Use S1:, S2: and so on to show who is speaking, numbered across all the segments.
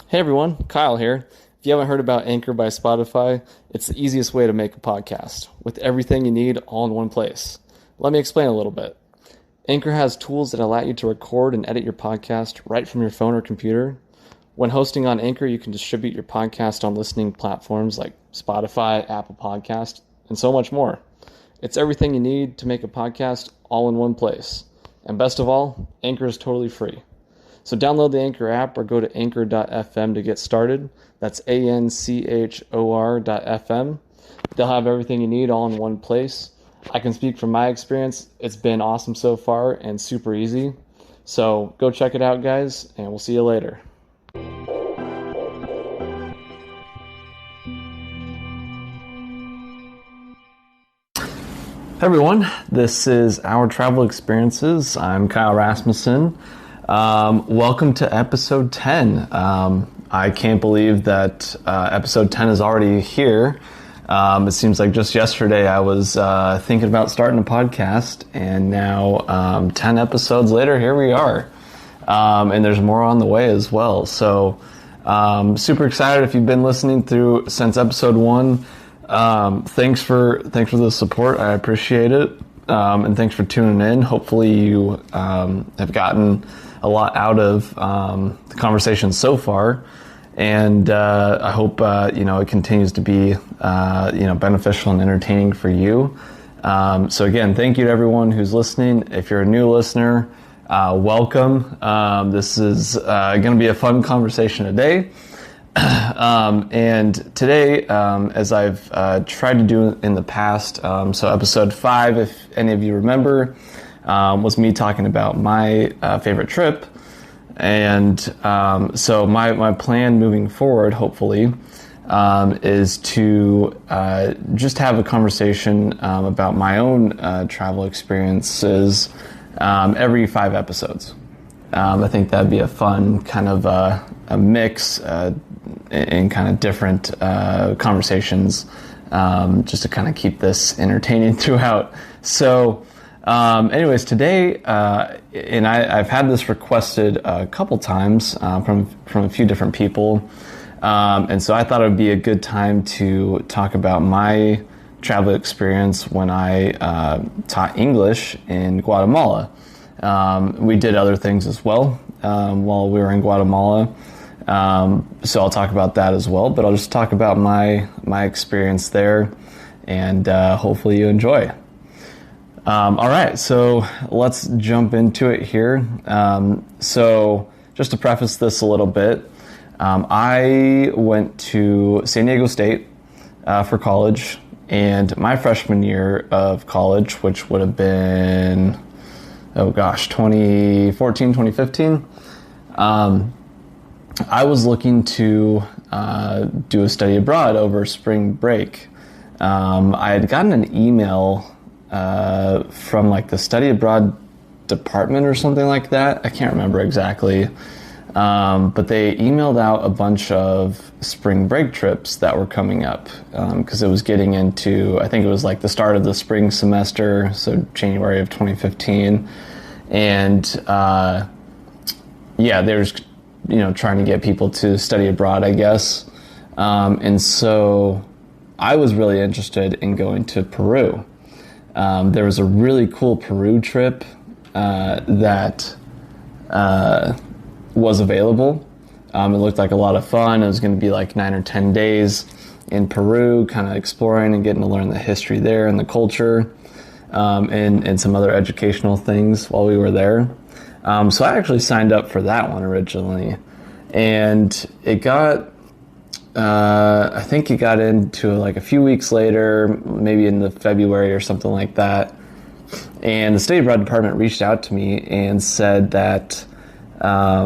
S1: Hey everyone, Kyle here. If you haven't heard about Anchor by Spotify, it's the easiest way to make a podcast with everything you need all in one place. Let me explain a little bit. Anchor has tools that allow you to record and edit your podcast right from your phone or computer. When hosting on Anchor, you can distribute your podcast on listening platforms like Spotify, Apple Podcast, and so much more. It's everything you need to make a podcast all in one place. And best of all, Anchor is totally free. So download the Anchor app or go to anchor.fm to get started. That's ANCHOR.fm. They'll have everything you need all in one place. I can speak from my experience. It's been awesome so far and super easy. So go check it out, guys, and we'll see you later. Hey everyone, this is Our Travel Experiences. I'm Kyle Rasmussen. Welcome to episode 10. I can't believe that episode 10 is already here. It seems like just yesterday I was thinking about starting a podcast, and now 10 episodes later, here we are. And there's more on the way as well. So super excited if you've been listening through since episode 1. Thanks for the support. I appreciate it. And thanks for tuning in. Hopefully you have gotten a lot out of the conversation so far, and I hope it continues to be beneficial and entertaining for you. So again, thank you to everyone who's listening. If you're a new listener, welcome. This is going to be a fun conversation today. And today, as I've tried to do in the past, so episode 5, if any of you remember, was me talking about my favorite trip. And so my plan moving forward, hopefully, is to just have a conversation about my own travel experiences every 5 episodes. I think that'd be a fun kind of a mix in kind of different conversations, just to kind of keep this entertaining throughout. So anyways, today, and I've had this requested a couple times from a few different people, and so I thought it would be a good time to talk about my travel experience when I taught English in Guatemala. We did other things as well while we were in Guatemala, so I'll talk about that as well, but I'll just talk about my experience there, and hopefully you enjoy. All right, so let's jump into it here. So just to preface this a little bit, I went to San Diego State for college, and my freshman year of college, which would have been 2014, 2015, I was looking to do a study abroad over spring break. I had gotten an email from like the study abroad department or something like that. I can't remember exactly. But they emailed out a bunch of spring break trips that were coming up, because it was getting into, I think it was like the start of the spring semester, so January of 2015. And they were trying to get people to study abroad, I guess. And so I was really interested in going to Peru. There was a really cool Peru trip that was available. It looked like a lot of fun. It was going to be like 9 or 10 days in Peru, kind of exploring and getting to learn the history there and the culture, and some other educational things while we were there. So I actually signed up for that one originally, and it got, I think it got into like a few weeks later, maybe in the February or something like that. And the study abroad department reached out to me and said that I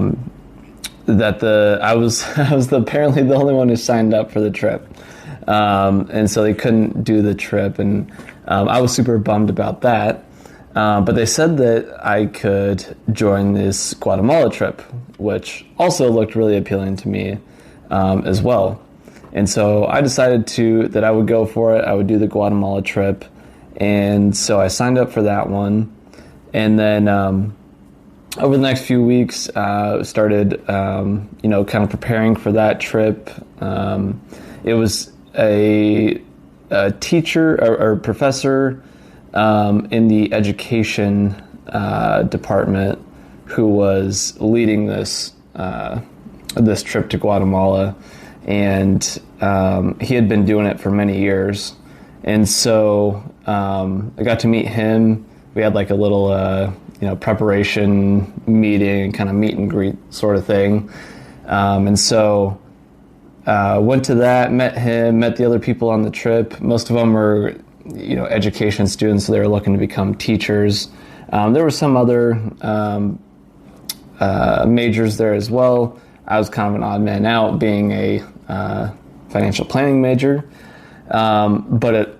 S1: was apparently the only one who signed up for the trip, and so they couldn't do the trip, and I was super bummed about that. But they said that I could join this Guatemala trip, which also looked really appealing to me as well. And so I decided that I would go for it. I would do the Guatemala trip. And so I signed up for that one. And then over the next few weeks, started, kind of preparing for that trip. It was a teacher or professor in the education department who was leading this trip to Guatemala, and he had been doing it for many years. And so I got to meet him. We had like a little preparation meeting, kind of meet and greet sort of thing. And so went to that, met him, met the other people on the trip. Most of them were, education students, so they were looking to become teachers. There were some other majors there as well. I was kind of an odd man out, being a financial planning major. But it,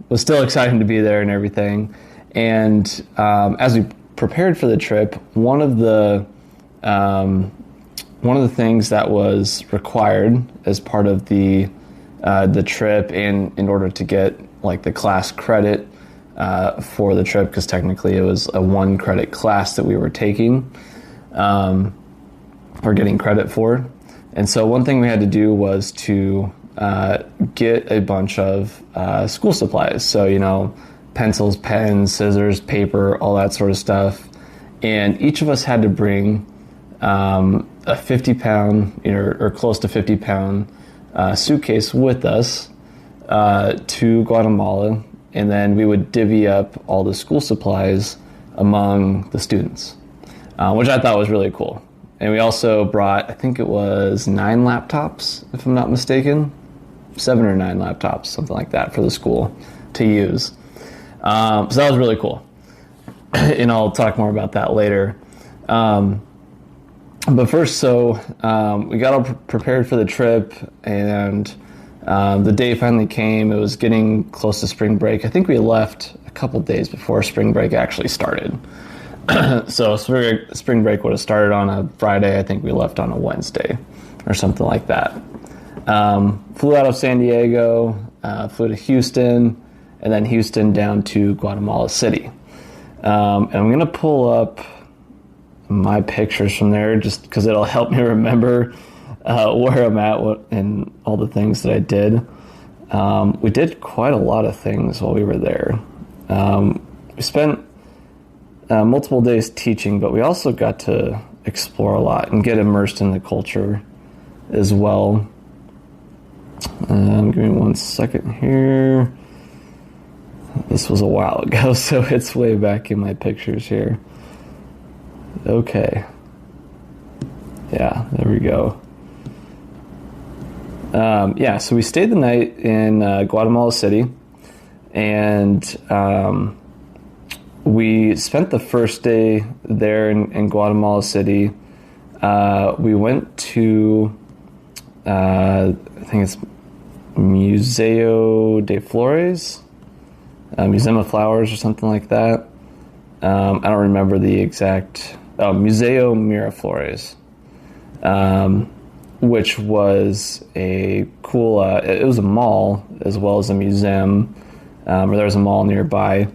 S1: was still exciting to be there and everything. And as we prepared for the trip, one of the things that was required as part of the trip, and in order to get like the class credit for the trip, because technically it was a 1 credit class that we were taking or getting credit for. And so one thing we had to do was to get a bunch of school supplies. So, pencils, pens, scissors, paper, all that sort of stuff. And each of us had to bring a 50-pound or close to 50-pound suitcase with us to Guatemala. And then we would divvy up all the school supplies among the students, which I thought was really cool. And we also brought, I think it was 9 laptops, if I'm not mistaken. 7 or 9 laptops, something like that, for the school to use. So that was really cool. And I'll talk more about that later. But first, we got all prepared for the trip, and the day finally came. It was getting close to spring break. I think we left a couple days before spring break actually started. So spring break would have started on a Friday. I think we left on a Wednesday or something like that. Flew out of San Diego, flew to Houston, and then Houston down to Guatemala City. And I'm going to pull up my pictures from there just because it'll help me remember where I'm at and all the things that I did. We did quite a lot of things while we were there. We spent multiple days teaching, but we also got to explore a lot and get immersed in the culture as well. Give me 1 second here. This was a while ago, so it's way back in my pictures here. Okay. Yeah, there we go. So we stayed the night in Guatemala City, and we spent the first day there in Guatemala City. We went to, I think it's Museo de Flores, Museum of Flowers or something like that. I don't remember the exact, Museo Miraflores, which was a cool, it was a mall as well as a museum, or there was a mall nearby.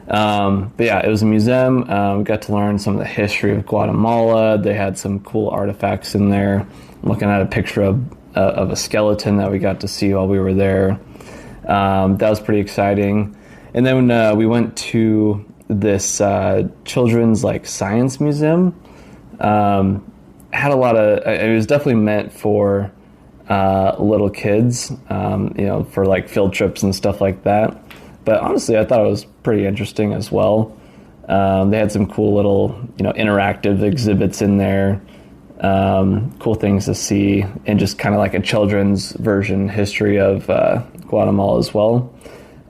S1: But yeah, it was a museum. We got to learn some of the history of Guatemala. They had some cool artifacts in there. I'm looking at a picture of a skeleton that we got to see while we were there. That was pretty exciting. And then we went to this children's science museum. Had a lot of, it was definitely meant for little kids, for field trips and stuff like that. But honestly, I thought it was pretty interesting as well. They had some cool little, interactive exhibits in there, cool things to see, and just kind of like a children's version history of Guatemala as well.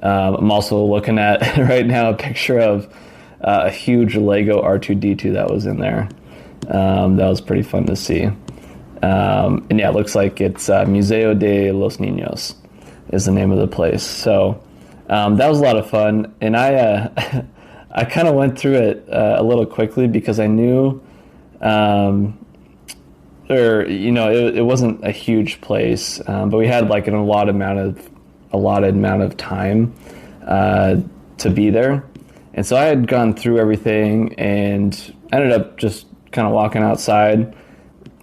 S1: I'm also looking at right now a picture of a huge Lego R2-D2 that was in there. That was pretty fun to see. And yeah, it looks like it's Museo de los Niños is the name of the place. So that was a lot of fun. And I I kind of went through it a little quickly because I knew, it wasn't a huge place, but we had an allotted amount of time to be there. And so I had gone through everything and ended up just kind of walking outside.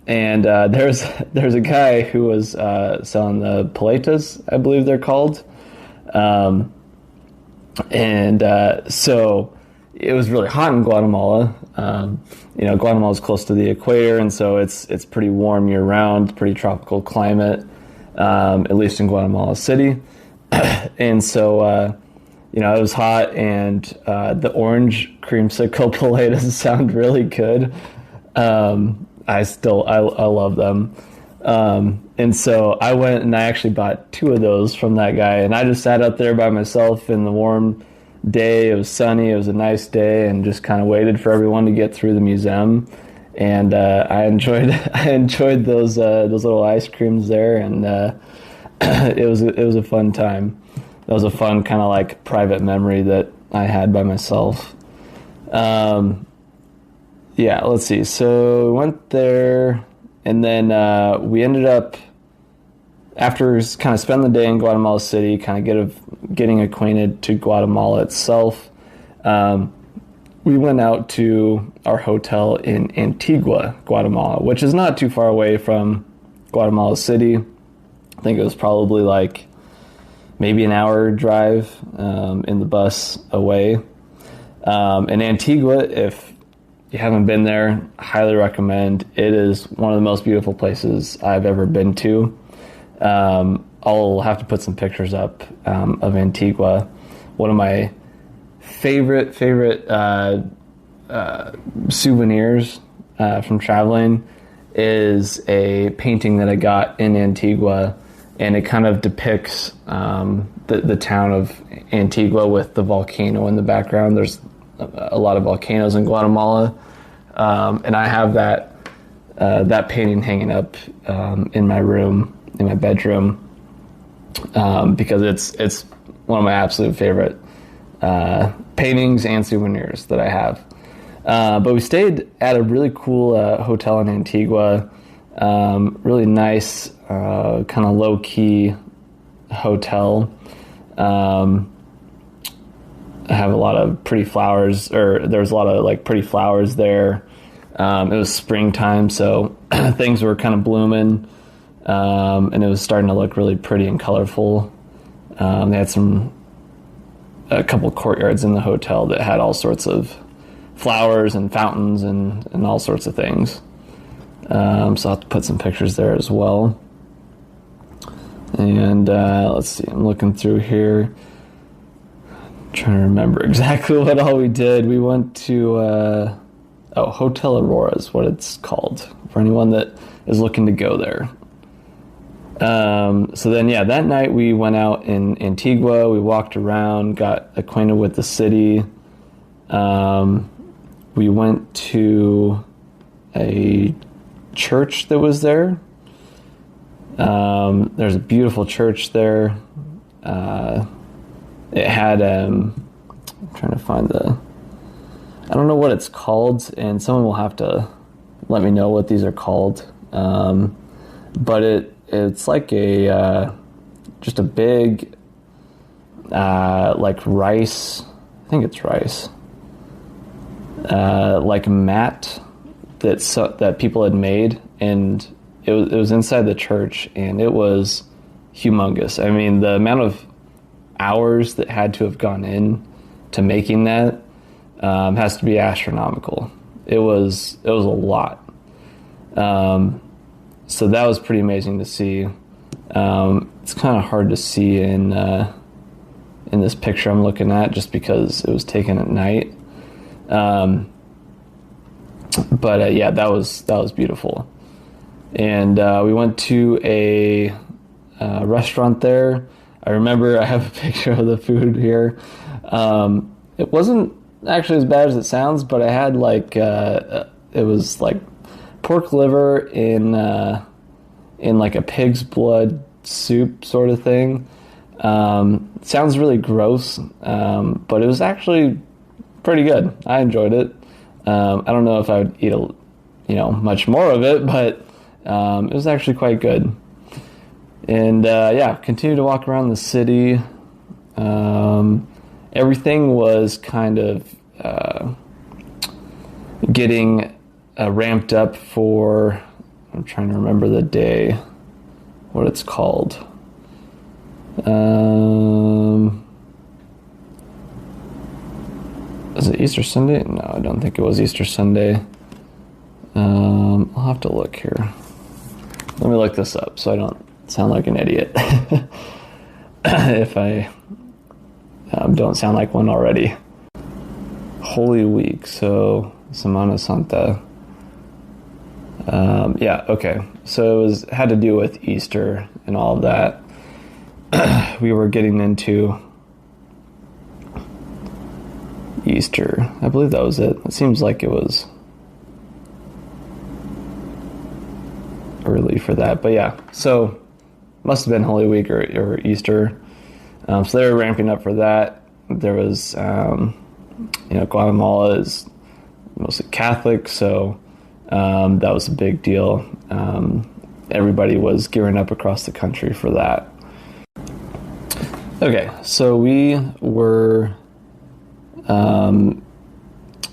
S1: And there's a guy who was selling the paletas, I believe they're called. So it was really hot in Guatemala. Guatemala is close to the equator, and so it's pretty warm year round, pretty tropical climate, at least in Guatemala City. And so, it was hot, and the orange creamsicle paletas sound really good. I love them. And so I went and I actually bought 2 of those from that guy, and I just sat out there by myself in the warm day. It was sunny, it was a nice day, and just kind of waited for everyone to get through the museum. And I enjoyed those little ice creams there, and it was a fun time. That was a fun kind of like private memory that I had by myself. Let's see. So we went there, and then we ended up, after kind of spending the day in Guatemala City, kind of getting acquainted to Guatemala itself, we went out to our hotel in Antigua, Guatemala, which is not too far away from Guatemala City. I think it was probably like maybe an hour drive in the bus away. And Antigua, if you haven't been there, highly recommend. It is one of the most beautiful places I've ever been to. I'll have to put some pictures up of Antigua. One of my favorite souvenirs from traveling is a painting that I got in Antigua, and it kind of depicts the town of Antigua with the volcano in the background. There's a lot of volcanoes in Guatemala, and I have that painting hanging up in my room, in my bedroom, because it's one of my absolute favorite paintings and souvenirs that I have. But we stayed at a really cool hotel in Antigua, really nice, kind of low-key hotel. I have a lot of pretty flowers, or there was a lot of like pretty flowers there. It was springtime, so things were kind of blooming, and it was starting to look really pretty and colorful. They had a couple courtyards in the hotel that had all sorts of flowers and fountains and all sorts of things. So I'll have to put some pictures there as well. And let's see, I'm looking through here, trying to remember exactly what all we did. We went to Hotel Aurora is what it's called, for anyone that is looking to go there. So then, that night we went out in Antigua. We walked around, got acquainted with the city. We went to a church that was there. There's a beautiful church there. It had, I'm trying to find I don't know what it's called, and someone will have to let me know what these are called. But it's like just a big, like rice, I think it's rice, like mat that people had made, and it was inside the church, and it was humongous. I mean, the amount of hours that had to have gone in to making that has to be astronomical. It was a lot. So that was pretty amazing to see. It's kind of hard to see in this picture I'm looking at, just because it was taken at night. But that was beautiful. And we went to a restaurant there. I remember, I have a picture of the food here. It wasn't actually as bad as it sounds, but I had like it was like pork liver in like a pig's blood soup sort of thing. Sounds really gross, but it was actually pretty good. I enjoyed it. I don't know if I would eat much more of it, but it was actually quite good. And continue to walk around the city. everything was kind of getting ramped up for, I'm trying to remember the day, what it's called. Is it Easter Sunday? No, I don't think it was Easter Sunday. I'll have to look here. Let me look this up so I don't sound like an idiot. If I don't sound like one already. Holy Week, so Semana Santa. Yeah, okay. So it had to do with Easter and all of that. We were getting into Easter. I believe that was it. It seems like it was early for that. But yeah, so must have been Holy Week or Easter. So they were ramping up for that. There was, Guatemala is mostly Catholic, so that was a big deal. Everybody was gearing up across the country for that. Okay, so we were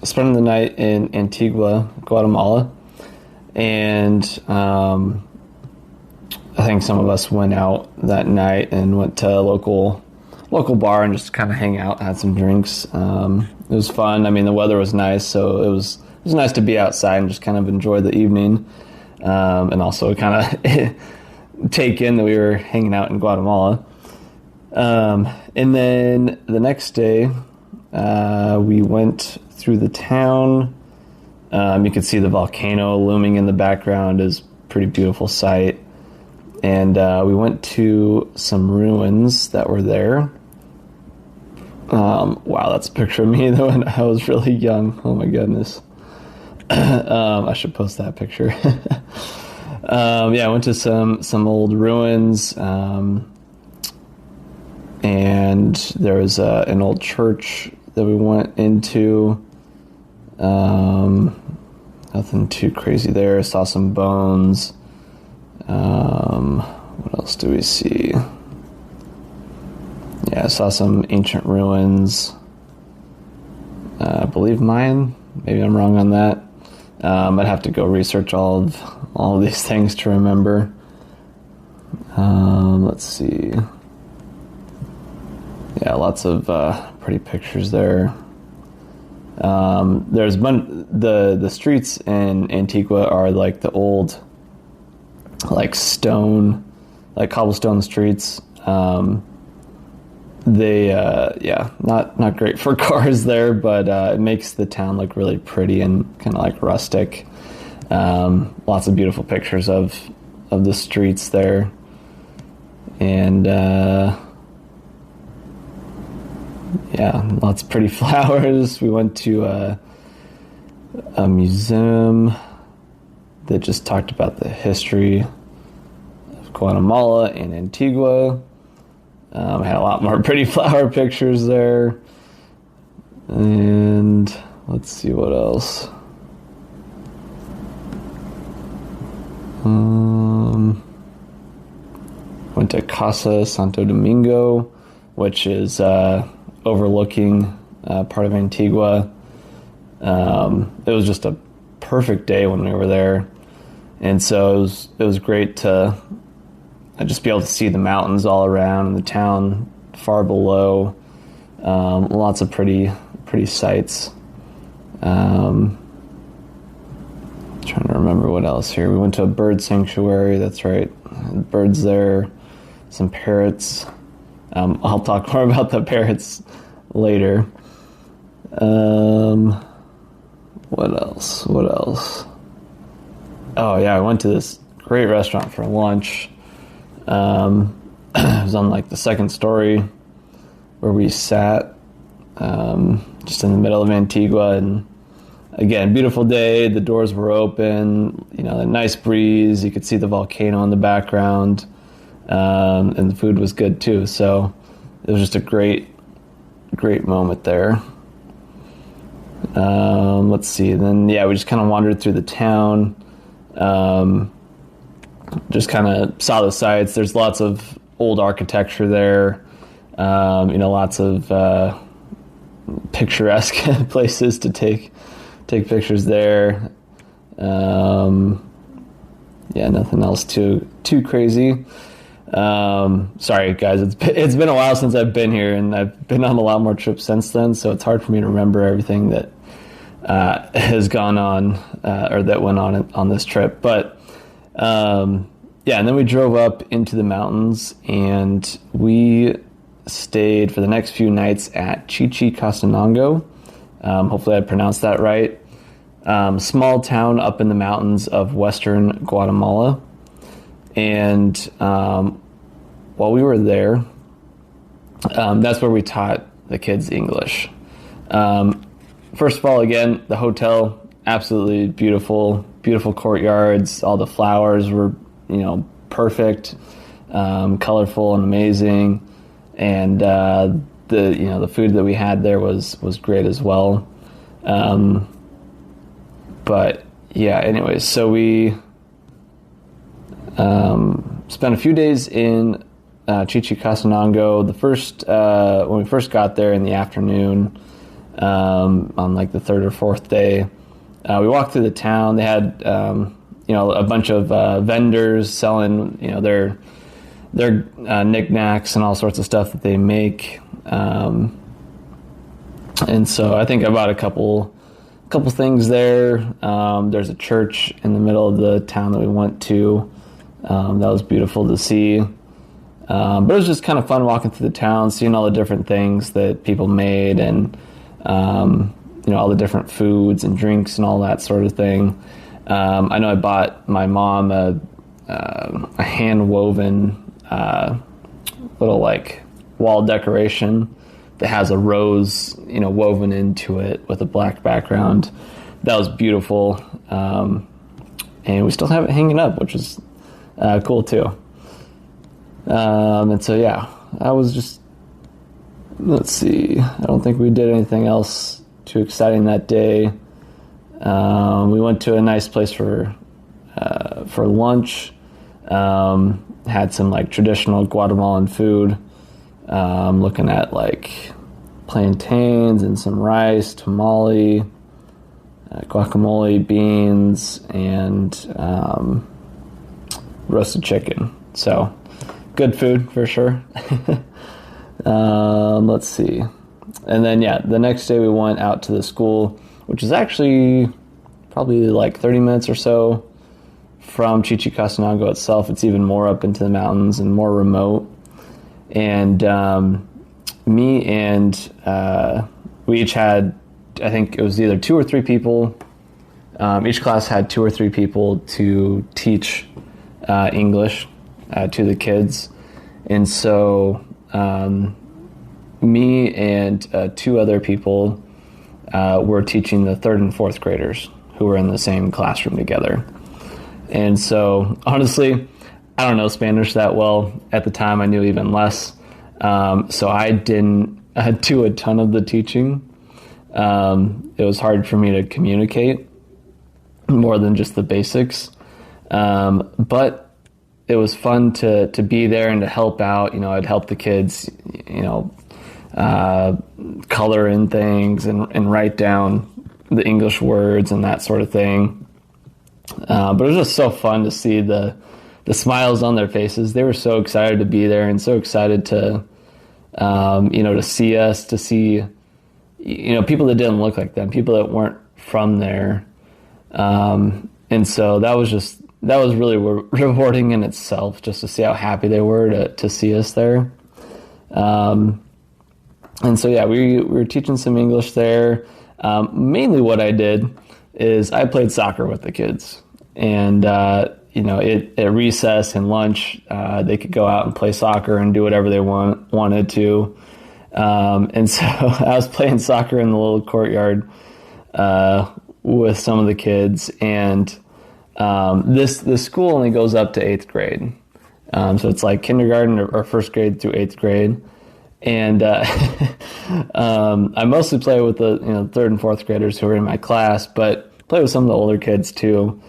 S1: spending the night in Antigua, Guatemala, and I think some of us went out that night and went to a local bar and just kind of hang out, had some drinks. It was fun. I mean, the weather was nice, so it was nice to be outside and just kind of enjoy the evening, and also kind of take in that we were hanging out in Guatemala. And then the next day, we went through the town. You could see the volcano looming in the background. Is a pretty beautiful sight. And we went to some ruins that were there. Wow, that's a picture of me when I was really young. Oh my goodness. I should post that picture. Yeah, I went to some old ruins. And there was an old church that we went into. Nothing too crazy there. Saw some bones. What else do we see? Yeah, I saw some ancient ruins. I believe Mayan. Maybe I'm wrong on that. I'd have to go research all of these things to remember. Let's see. Yeah, lots of pretty pictures there. There's the streets in Antigua are like the old, like stone, like cobblestone streets. Not great for cars there, but it makes the town look really pretty and kind of like rustic. Lots of beautiful pictures of the streets there, and lots of pretty flowers. We went to a museum that just talked about the history of Guatemala and Antigua. Had a lot more pretty flower pictures there. And let's see what else. Went to Casa Santo Domingo, which is overlooking part of Antigua. It was just a perfect day when we were there, and so it was great to just be able to see the mountains all around and the town far below. Lots of pretty sights. Trying to remember what else here. We went to a bird sanctuary. That's right, birds there. Some parrots. I'll talk more about the parrots later. What else? Oh yeah, I went to this great restaurant for lunch. It was on like the second story where we sat, just in the middle of Antigua, and again, beautiful day. The doors were open, a nice breeze. You could see the volcano in the background, and the food was good too. So it was just a great moment there. Let's see. Then we just kind of wandered through the town. Just kind of saw the sights. There's lots of old architecture there. Lots of picturesque places to take pictures there. Nothing else too crazy. Sorry guys, it's been a while since I've been here, and I've been on a lot more trips since then, so it's hard for me to remember everything that has gone on or that went on this trip. But and then we drove up into the mountains, and we stayed for the next few nights at Chichicastenango. Hopefully I pronounced that right. Small town up in the mountains of western Guatemala. And while we were there, that's where we taught the kids English. First of all, again, the hotel, absolutely beautiful courtyards. All the flowers were, perfect, colorful and amazing. And the food that we had there was great as well. But yeah, anyways, so we spent a few days in Chichicastenango. When we first got there in the afternoon, on like the third or fourth day, we walked through the town. They had a bunch of vendors selling their knickknacks and all sorts of stuff that they make. And so I think I bought a couple things there. There's a church in the middle of the town that we went to. That was beautiful to see. But it was just kind of fun walking through the town, seeing all the different things that people made, and all the different foods and drinks and all that sort of thing. I know I bought my mom a hand-woven little like wall decoration that has a rose, woven into it with a black background. That was beautiful. And we still have it hanging up, which is cool too. And so, yeah, I was just, let's see, I don't think we did anything else too exciting that day. We went to a nice place for lunch. Had some like traditional Guatemalan food. Looking at like plantains and some rice, tamale, guacamole, beans, and roasted chicken. So good food for sure. Let's see. And then, the next day we went out to the school, which is actually probably like 30 minutes or so from Chichicastenango itself. It's even more up into the mountains and more remote. And me and we each had, I think it was either 2 or 3 people. Each class had 2 or 3 people to teach English to the kids. And so me and 2 other people were teaching the 3rd and 4th graders who were in the same classroom together. And so, honestly, I don't know Spanish that well. At the time, I knew even less. So I didn't do a ton of the teaching. It was hard for me to communicate more than just the basics. But it was fun to be there and to help out. I'd help the kids, color in things and write down the English words and that sort of thing. But it was just so fun to see the smiles on their faces. They were so excited to be there and so excited to, to see us, to see, people that didn't look like them, people that weren't from there. And so that was really rewarding in itself, just to see how happy they were to see us there. And so, we were teaching some English there. Mainly what I did is I played soccer with the kids. And, at recess and lunch, they could go out and play soccer and do whatever they wanted to. And so I was playing soccer in the little courtyard with some of the kids. And this school only goes up to 8th grade. So it's like kindergarten or 1st grade through 8th grade. And I mostly play with the 3rd and 4th graders who are in my class, but play with some of the older kids too.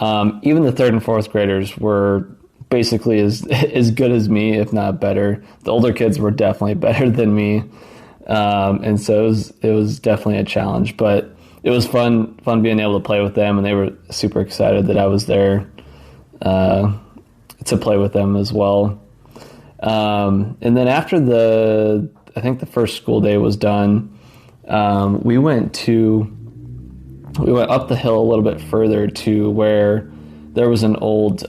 S1: Even the 3rd and 4th graders were basically as good as me, if not better. The older kids were definitely better than me. And so it was definitely a challenge, but it was fun being able to play with them, and they were super excited that I was there to play with them as well. And then after I think the first school day was done, we went up the hill a little bit further to where there was an old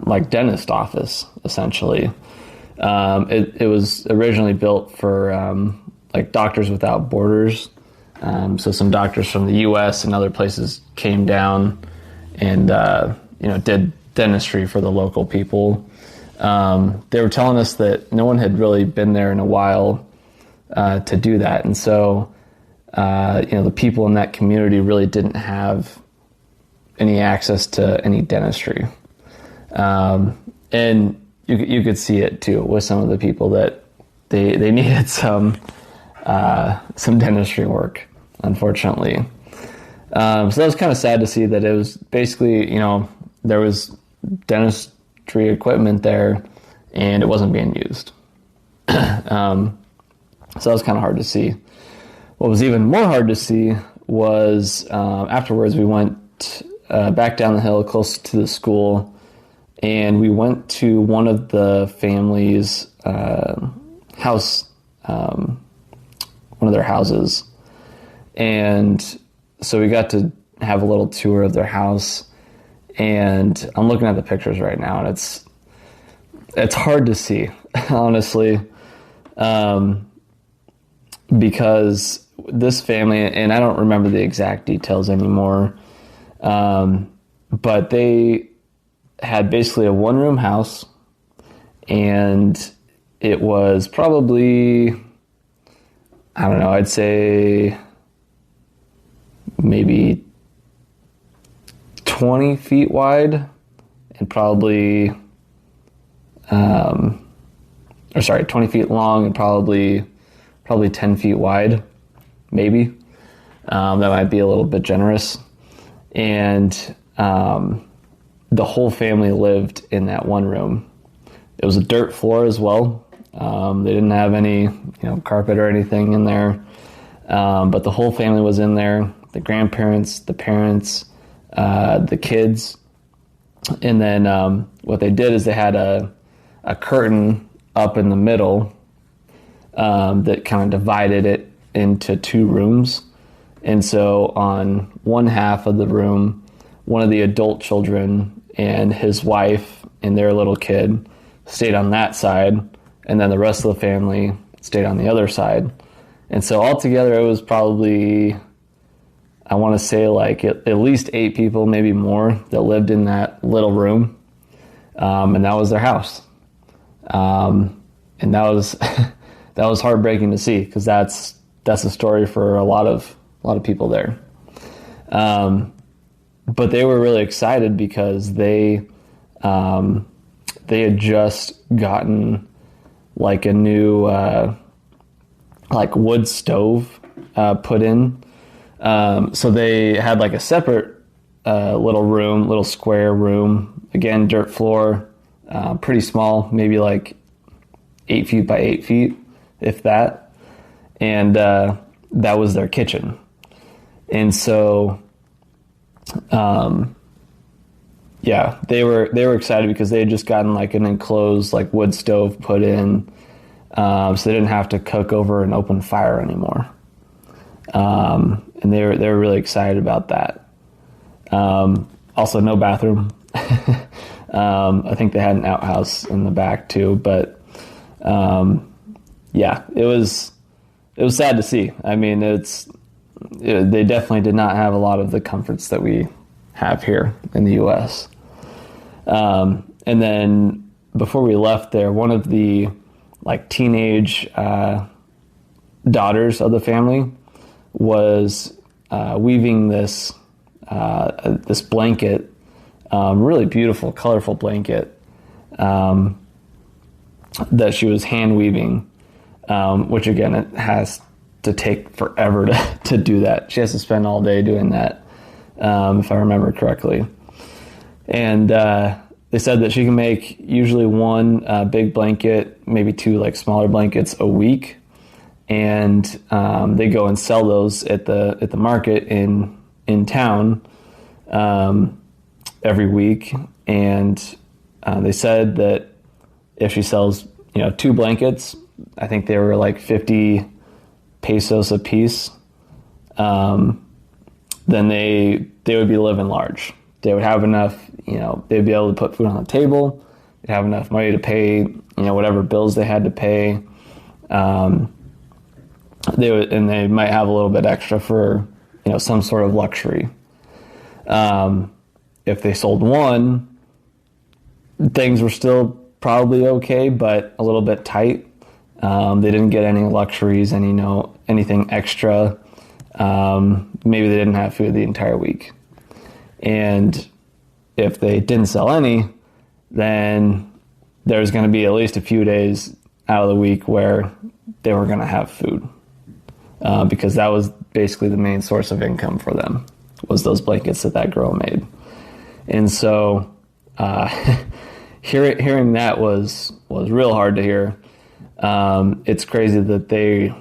S1: like dentist office, essentially. It was originally built for like Doctors Without Borders. So some doctors from the U.S. and other places came down and did dentistry for the local people. They were telling us that no one had really been there in a while to do that, and so the people in that community really didn't have any access to any dentistry, and you could see it too with some of the people that they needed some dentistry work, unfortunately. So that was kind of sad to see that it was basically, there was dentistry equipment there and it wasn't being used. So that was kind of hard to see. What was even more hard to see was afterwards we went back down the hill close to the school, and we went to one of the family's house, one of their houses. And so we got to have a little tour of their house, and I'm looking at the pictures right now, and it's hard to see, honestly, because this family, and I don't remember the exact details anymore, but they had basically a one-room house, and it was probably, I don't know, I'd say maybe 20 feet wide and probably, 20 feet long and probably 10 feet wide, maybe. That might be a little bit generous. And the whole family lived in that one room. It was a dirt floor as well. They didn't have any, carpet or anything in there. But the whole family was in there. The grandparents, the parents, the kids. And then what they did is they had a curtain up in the middle that kind of divided it into two rooms. And so on one half of the room, one of the adult children and his wife and their little kid stayed on that side, and then the rest of the family stayed on the other side. And so altogether it was probably, I want to say like at least 8 people, maybe more, that lived in that little room. And that was their house. And that was that was heartbreaking to see, because that's a story for a lot of people there. But they were really excited because they had just gotten like a new like wood stove put in. So they had like a separate little square room, again, dirt floor, pretty small, maybe like 8 feet by 8 feet, if that. And that was their kitchen. And so, they were excited because they had just gotten like an enclosed like wood stove put in, so they didn't have to cook over an open fire anymore. And they were really excited about that. Also, no bathroom. I think they had an outhouse in the back too, but it was sad to see. I mean, they definitely did not have a lot of the comforts that we have here in the U.S. And then before we left there, one of the like teenage daughters of the family was weaving this blanket, really beautiful, colorful blanket that she was hand weaving, which again, it has to take forever to do that. She has to spend all day doing that, if I remember correctly. And they said that she can make usually one big blanket, maybe two like smaller blankets a week, and they go and sell those at the market in town every week. And they said that if she sells, two blankets, I think they were like 50 pesos a piece, then they would be living large. They would have enough, they'd be able to put food on the table. They'd have enough money to pay, whatever bills they had to pay. They might have a little bit extra for, some sort of luxury. If they sold one, things were still probably okay, but a little bit tight. They didn't get any luxuries, anything extra. Maybe they didn't have food the entire week. And if they didn't sell any, then there's going to be at least a few days out of the week where they were going to have food, because that was basically the main source of income for them, was those blankets that girl made. And so hearing that was real hard to hear. It's crazy that they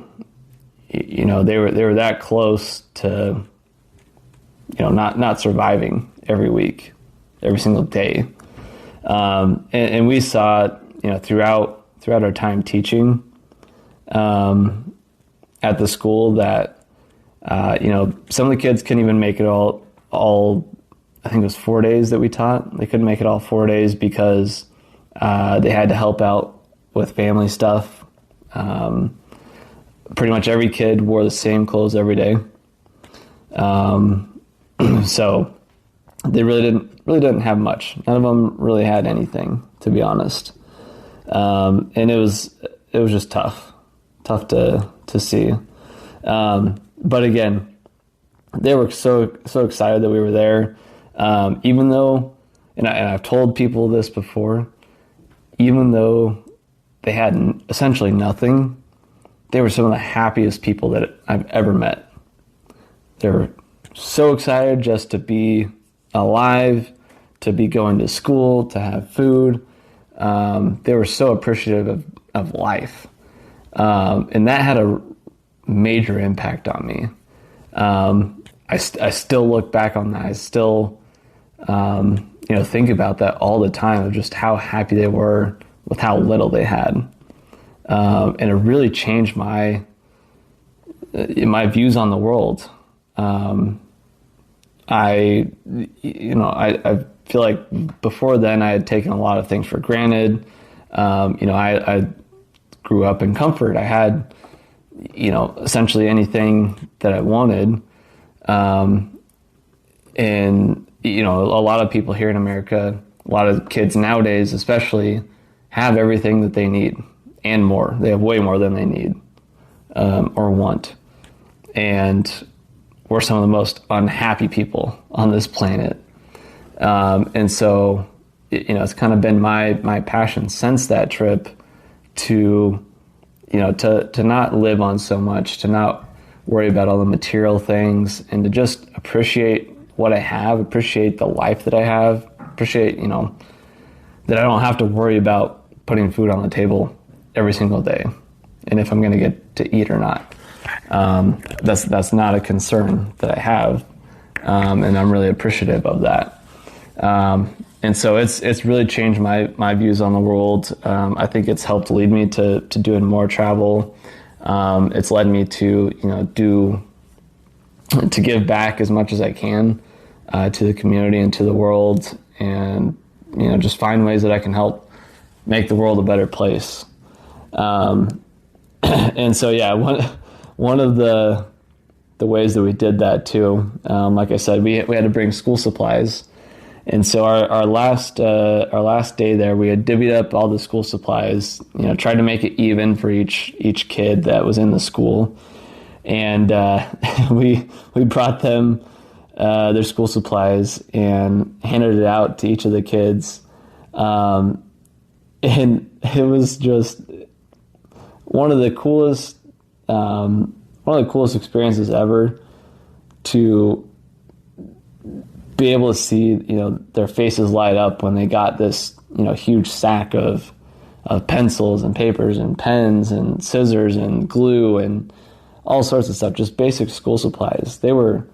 S1: were that close to not surviving every week, every single day. And we saw it, throughout our time teaching at the school that some of the kids couldn't even make it all. I think it was 4 days that we taught. They couldn't make it all 4 days because they had to help out with family stuff. Pretty much every kid wore the same clothes every day. So they really didn't have much. None of them really had anything, to be honest. And it was just tough to see. But again, they were so excited that we were there. Even though, and I've told people this before, even though they had essentially nothing, they were some of the happiest people that I've ever met. They were so excited just to be alive, to be going to school, to have food. They were so appreciative of life. And that had a major impact on me. I still look back on that. I still, think about that all the time, of just how happy they were with how little they had. And it really changed my views on the world. I feel like before then I had taken a lot of things for granted. I grew up in comfort. I had, essentially anything that I wanted. And, a lot of people here in America, a lot of kids nowadays especially, have everything that they need and more. They have way more than they need or want. And we're some of the most unhappy people on this planet. And so, it's kind of been my passion since that trip to not live on so much, to not worry about all the material things, and to just appreciate what I have, appreciate the life that I have, appreciate, that I don't have to worry about putting food on the table every single day, and if I'm going to get to eat or not. That's not a concern that I have, and I'm really appreciative of that. And so it's really changed my views on the world. I think it's helped lead me to doing more travel. It's led me to give back as much as I can to the community and to the world, and just find ways that I can help make the world a better place. And so one of the ways that we did that too, like I said, we had to bring school supplies. And so our last day there, we had divvied up all the school supplies, tried to make it even for each kid that was in the school. And we brought them their school supplies and handed it out to each of the kids. And it was just one of the coolest experiences ever, to be able to see, their faces light up when they got this, huge sack of pencils and papers and pens and scissors and glue and all sorts of stuff, just basic school supplies. They were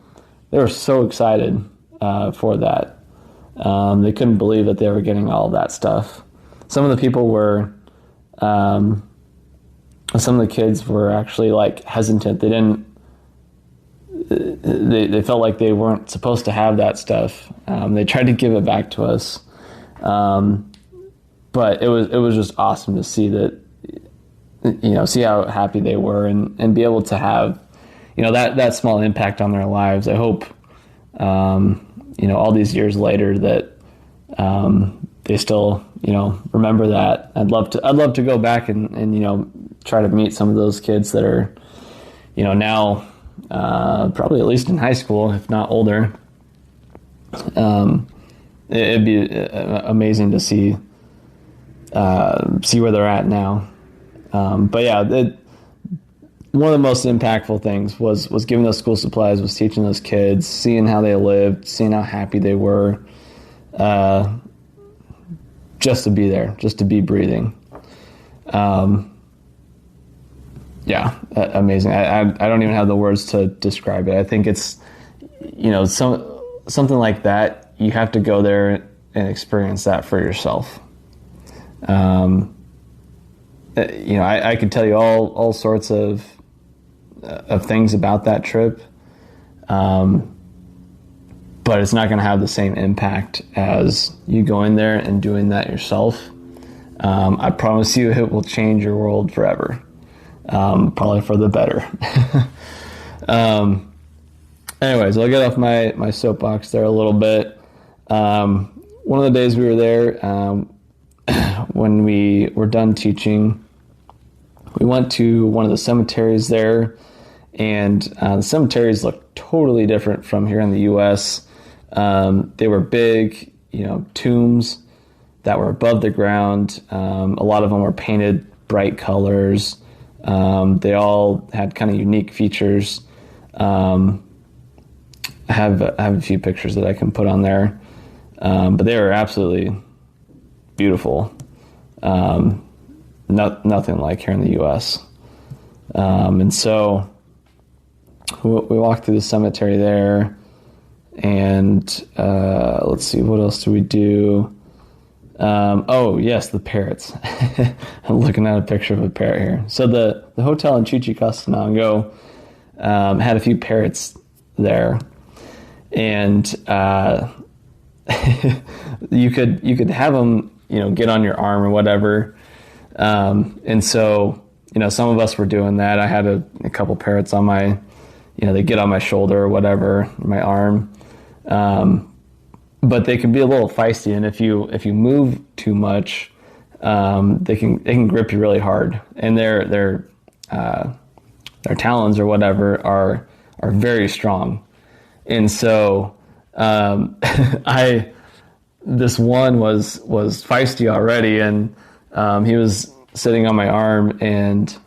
S1: so excited for that. They couldn't believe that they were getting all of that stuff. Some of the people were, some of the kids were actually like hesitant. They felt like they weren't supposed to have that stuff. They tried to give it back to us. But it was just awesome to see that, see how happy they were and be able to have, that small impact on their lives. I hope, all these years later that they still, remember that. I'd love to go back and try to meet some of those kids that are, now probably at least in high school, if not older. It'd be amazing to see where they're at now. But yeah, one of the most impactful things was giving those school supplies, was teaching those kids, seeing how they lived, seeing how happy they were, just to be there, just to be breathing. Yeah, amazing. I don't even have the words to describe it. I think it's, something like that, you have to go there and experience that for yourself. I could tell you all sorts of things about that trip, but it's not going to have the same impact as you going there and doing that yourself. I promise you it will change your world forever, probably for the better. Anyways, I'll get off my soapbox there a little bit. One of the days we were there, when we were done teaching, we went to one of the cemeteries there, and the cemeteries looked totally different from here in the U.S. They were big, tombs that were above the ground. A lot of them were painted bright colors. They all had kind of unique features. I have a few pictures that I can put on there, but they were absolutely beautiful. Nothing like here in the U.S. And so we walked through the cemetery there, and let's see, what else do we do? Oh yes, the parrots. I'm looking at a picture of a parrot here. So the hotel in Chichicastenango had a few parrots there, and you could have them, get on your arm or whatever. And so, some of us were doing that. I had a couple parrots on my, they get on my shoulder or whatever, my arm. But they can be a little feisty, and if you move too much, they can grip you really hard, and their talons or whatever are very strong. And so this one was feisty already, and he was sitting on my arm, and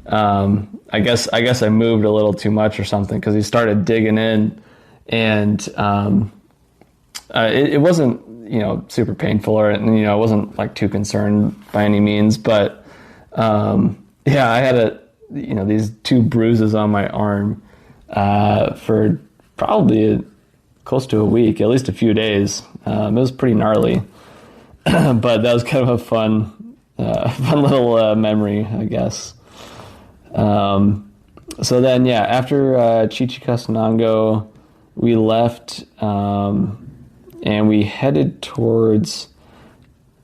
S1: I guess I moved a little too much or something, because he started digging in, and it wasn't super painful, or I wasn't like too concerned by any means, but I had these two bruises on my arm for probably close to a week, at least a few days. It was pretty gnarly, but that was kind of a fun little memory, I guess. So then, after Chichicastenango, we left, and we headed towards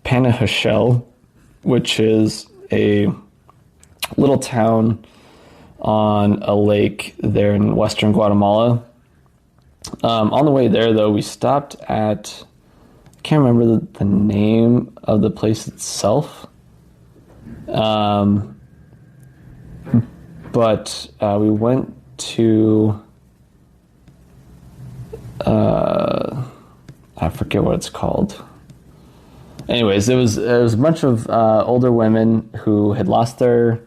S1: Panajachel, which is a little town on a lake there in western Guatemala. On the way there, though, we stopped at, I can't remember the name of the place itself, but we went to, I forget what it's called. Anyways, it was a bunch of older women who had lost their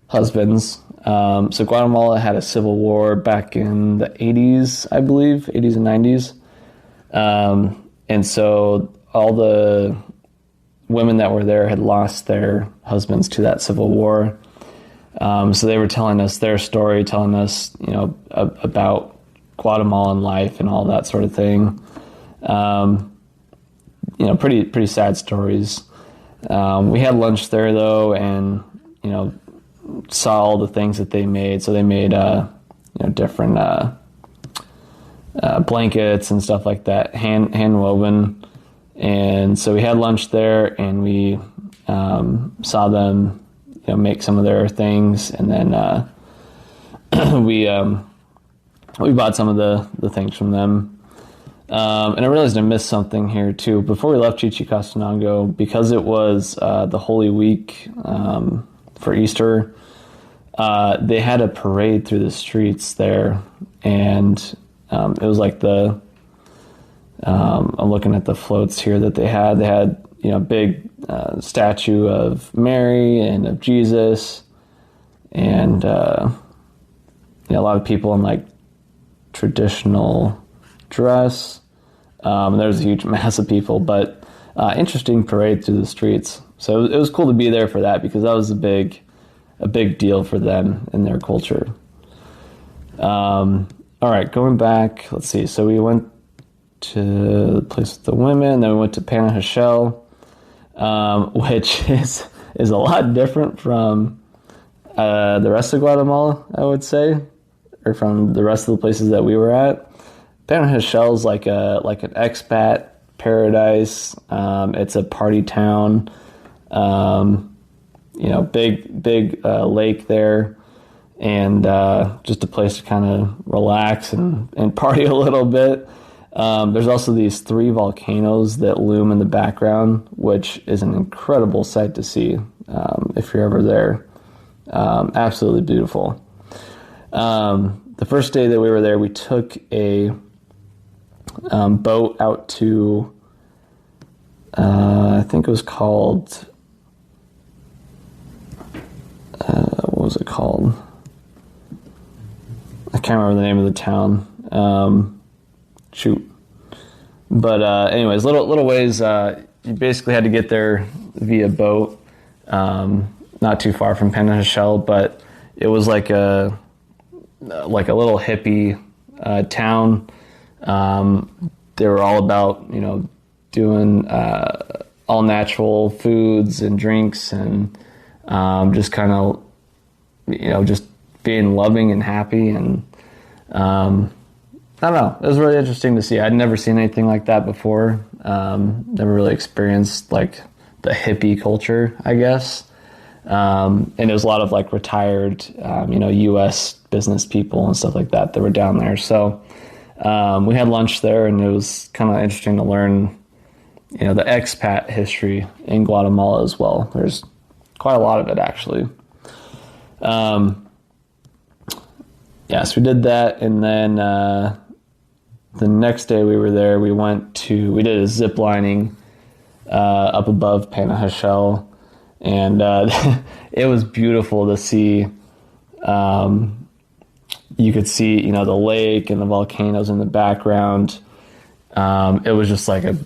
S1: husbands. So Guatemala had a civil war back in the 80s, I believe, 80s and 90s. And so all the women that were there had lost their husbands to that civil war. So they were telling us their story, telling us, about Guatemalan life and all that sort of thing. Pretty sad stories. We had lunch there though, and saw all the things that they made. So they made different blankets and stuff like that, hand woven. And so we had lunch there, and we saw them make some of their things, and then we bought some of the things from them. And I realized I missed something here too. Before we left Chichicastenango, because it was the Holy Week for Easter, they had a parade through the streets there, and it was like I'm looking at the floats here that they had. They had big statue of Mary and of Jesus, and a lot of people in like traditional dress. There was a huge mass of people, but interesting parade through the streets. So it was cool to be there for that, because that was a big deal for them in their culture. All right, going back, let's see. So we went to the place with the women, then we went to Panajachel, which is a lot different from the rest of Guatemala, I would say, or from the rest of the places that we were at. Panajachel is like an expat paradise. It's a party town. Big lake there, and just a place to kind of relax and party a little bit. There's also these 3 volcanoes that loom in the background, which is an incredible sight to see if you're ever there. Absolutely beautiful. The first day that we were there, we took a boat out to, I think it was called, what was it called? I can't remember the name of the town. But anyways, little ways. You basically had to get there via boat, not too far from Panajachel, but it was like a little hippie town. They were all about doing all natural foods and drinks, and just kind of just being loving and happy, and I don't know. It was really interesting to see. I'd never seen anything like that before. Never really experienced like the hippie culture, I guess. And it was a lot of like retired, U.S. business people and stuff like that were down there. So we had lunch there, and it was kind of interesting to learn, the expat history in Guatemala as well. There's quite a lot of it, actually. So we did that, and then the next day we were there, we did a zip lining up above Panajachel, and it was beautiful to see. You could see, the lake and the volcanoes in the background. It was just like a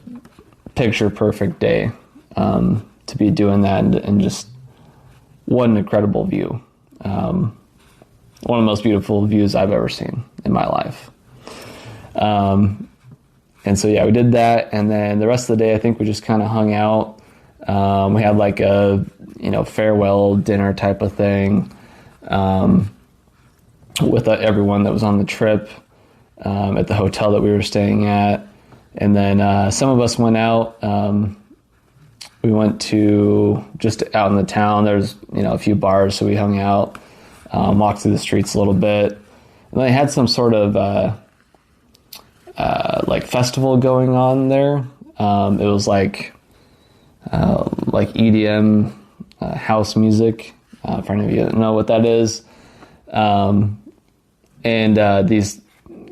S1: picture perfect day to be doing that, and just what an incredible view. One of the most beautiful views I've ever seen in my life. And so, we did that. And then the rest of the day, I think we just kind of hung out. We had like a, farewell dinner type of thing, with everyone that was on the trip, at the hotel that we were staying at. And then, some of us went out. We went to just out in the town. There's, a few bars. So we hung out, walked through the streets a little bit. And they had some sort of, like festival going on there. It was like EDM, house music, for any of you that know what that is. And these,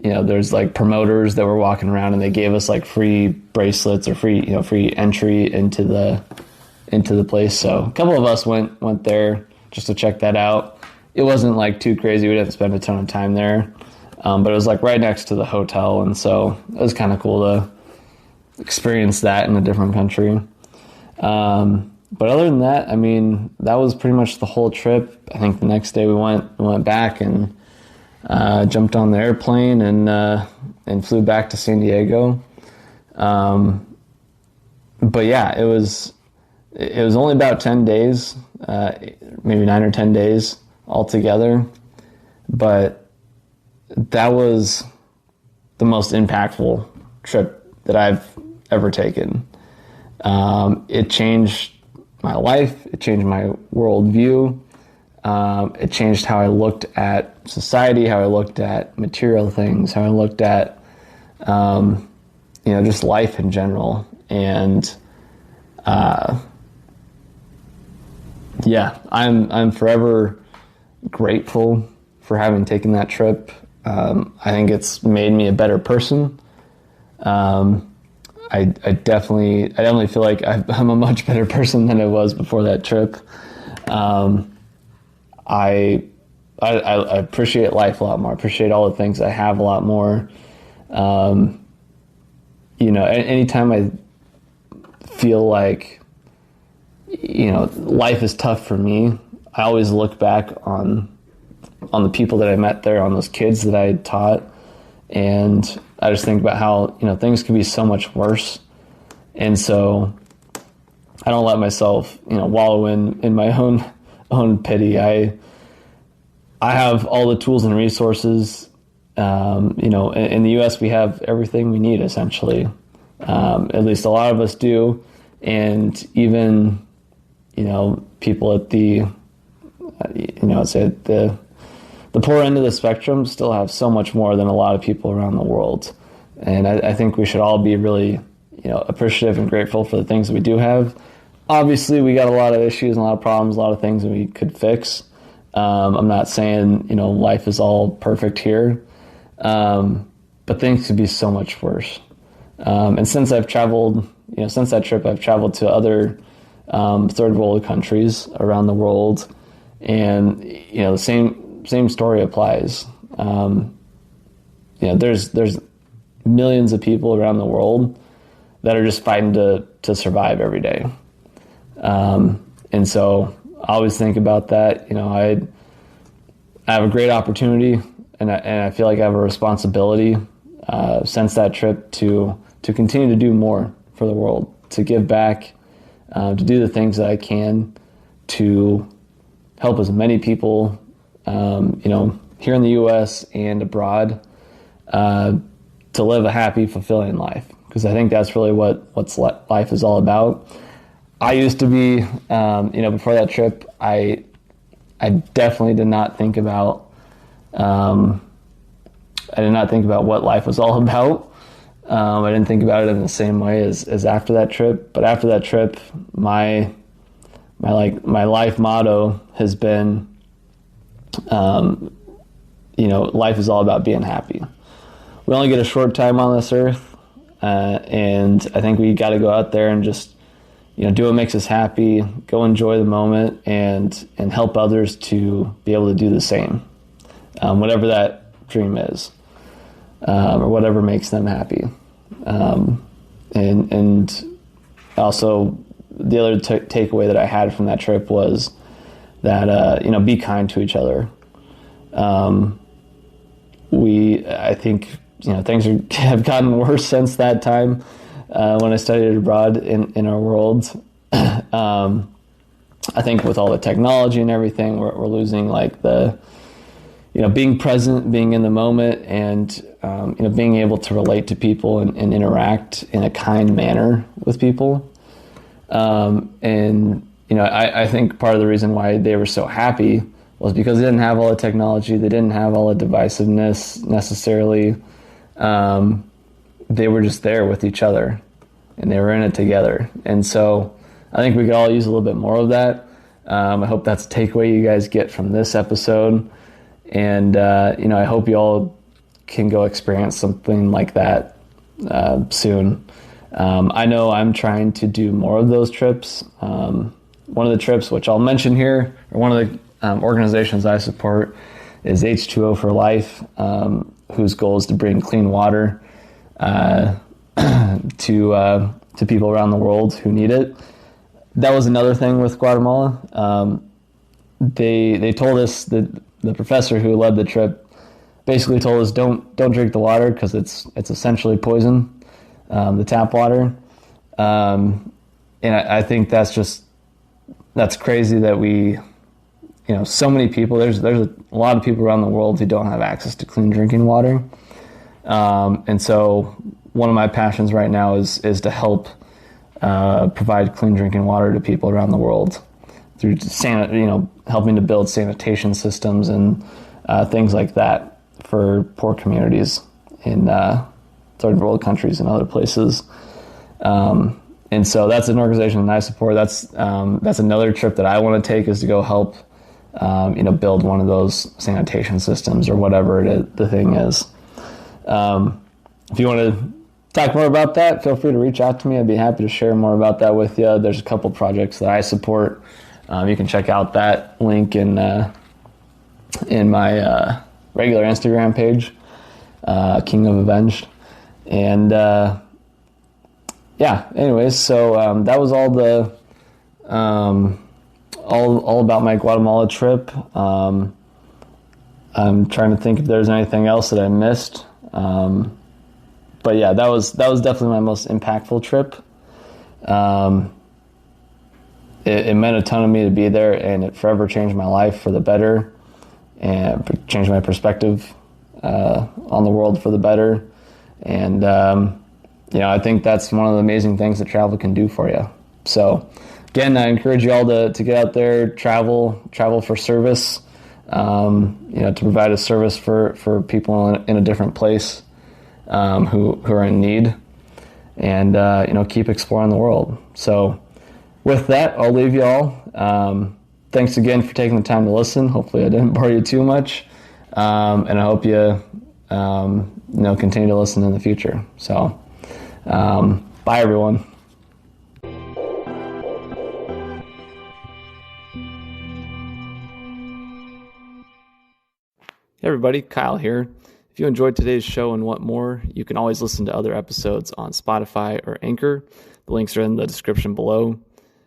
S1: there's like promoters that were walking around, and they gave us like free bracelets or free entry into the place. So a couple of us went there just to check that out. It wasn't like too crazy. We didn't spend a ton of time there. But it was like right next to the hotel, and so it was kind of cool experience that in a different country. But other than that, I mean, that was pretty much the whole trip. I think the next day we went back and jumped on the airplane and flew back to San Diego. But yeah, it was only about 10 days, maybe 9 or 10 days altogether. But that was the most impactful trip that I've ever taken. It changed my life. It changed my worldview. It changed how I looked at society, how I looked at material things, how I looked at, just life in general. And, I'm forever grateful for having taken that trip. I think it's made me a better person. I definitely feel like I'm a much better person than I was before that trip. I appreciate life a lot more. I appreciate all the things I have a lot more. Anytime I feel like, life is tough for me, I always look back on the people that I met there, on those kids that I taught, and I just think about how, things could be so much worse. And so I don't let myself, wallow in my own pity. I have all the tools and resources. In the U.S. we have everything we need, essentially. At least a lot of us do. And even, people at the poor end of the spectrum still have so much more than a lot of people around the world. And I think we should all be really, appreciative and grateful for the things that we do have. Obviously, we got a lot of issues and a lot of problems, a lot of things that we could fix. I'm not saying, life is all perfect here, but things could be so much worse. And since I've traveled, since that trip, I've traveled to other third world countries around the world, and the same story applies. There's millions of people around the world that are just fighting to survive every day. And so I always think about that. I have a great opportunity, and I feel like I have a responsibility since that trip to continue to do more for the world, to give back, to do the things that I can to help as many people, here in the U.S. and abroad, to live a happy, fulfilling life. Because I think that's really what life is all about. I used to be, before that trip, I definitely did not think about, what life was all about. I didn't think about it in the same way as after that trip. But after that trip, my life motto has been, life is all about being happy. We only get a short time on this earth, and I think we got to go out there and just, do what makes us happy, go enjoy the moment, and help others to be able to do the same, whatever that dream is, or whatever makes them happy. And also the other takeaway that I had from that trip was that, be kind to each other. I think, things have gotten worse since that time, when I studied abroad in our world. I think with all the technology and everything, we're losing being present, being in the moment, and, being able to relate to people and interact in a kind manner with people. I think part of the reason why they were so happy was because they didn't have all the technology, they didn't have all the divisiveness necessarily. They were just there with each other, and they were in it together. And so I think we could all use a little bit more of that. I hope that's a takeaway you guys get from this episode. And, I hope you all can go experience something like that soon. I know I'm trying to do more of those trips. One of the trips, which I'll mention here, or one of the organizations I support, is H2O for Life, whose goal is to bring clean water to people around the world who need it. That was another thing with Guatemala. They told us that the professor who led the trip basically told us don't drink the water because it's essentially poison, the tap water. And I think that's crazy that we, so many people, there's a lot of people around the world who don't have access to clean drinking water. And so one of my passions right now is to help provide clean drinking water to people around the world through helping to build sanitation systems and things like that for poor communities in third world countries and other places. And so that's an organization that I support. That's another trip that I want to take, is to go help build one of those sanitation systems or whatever the thing is. If you want to talk more about that, feel free to reach out to me. I'd be happy to share more about that with you. There's a couple projects that I support. You can check out that link in my regular Instagram page, King of Avenged. And anyways, so that was all all about my Guatemala trip. I'm trying to think if there's anything else that I missed. But yeah, that was definitely my most impactful trip. It meant a ton to me to be there, and it forever changed my life for the better, and changed my perspective on the world for the better. And I think that's one of the amazing things that travel can do for you. So again, I encourage you all to get out there, travel for service, to provide a service for people in a different place who are in need, and keep exploring the world. So with that, I'll leave you all. Thanks again for taking the time to listen. Hopefully I didn't bore you too much, and I hope you continue to listen in the future. So bye everyone. Hey everybody, Kyle here. If you enjoyed today's show and want more, you can always listen to other episodes on Spotify or Anchor. The links are in the description below.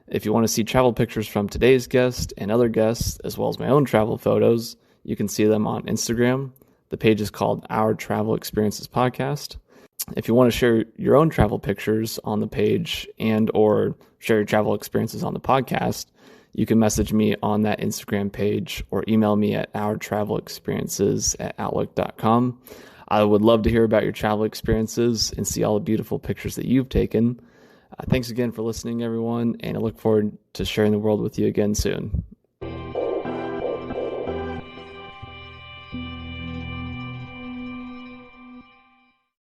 S1: If you want to see travel pictures from today's guest and other guests, as well as my own travel photos, you can see them on Instagram. The page is called Our Travel Experiences Podcast. If you want to share your own travel pictures on the page and or share your travel experiences on the podcast, you can message me on that Instagram page or email me at ourtravelexperiences@outlook.com. I would love to hear about your travel experiences and see all the beautiful pictures that you've taken. Thanks again for listening, everyone, and I look forward to sharing the world with you again soon.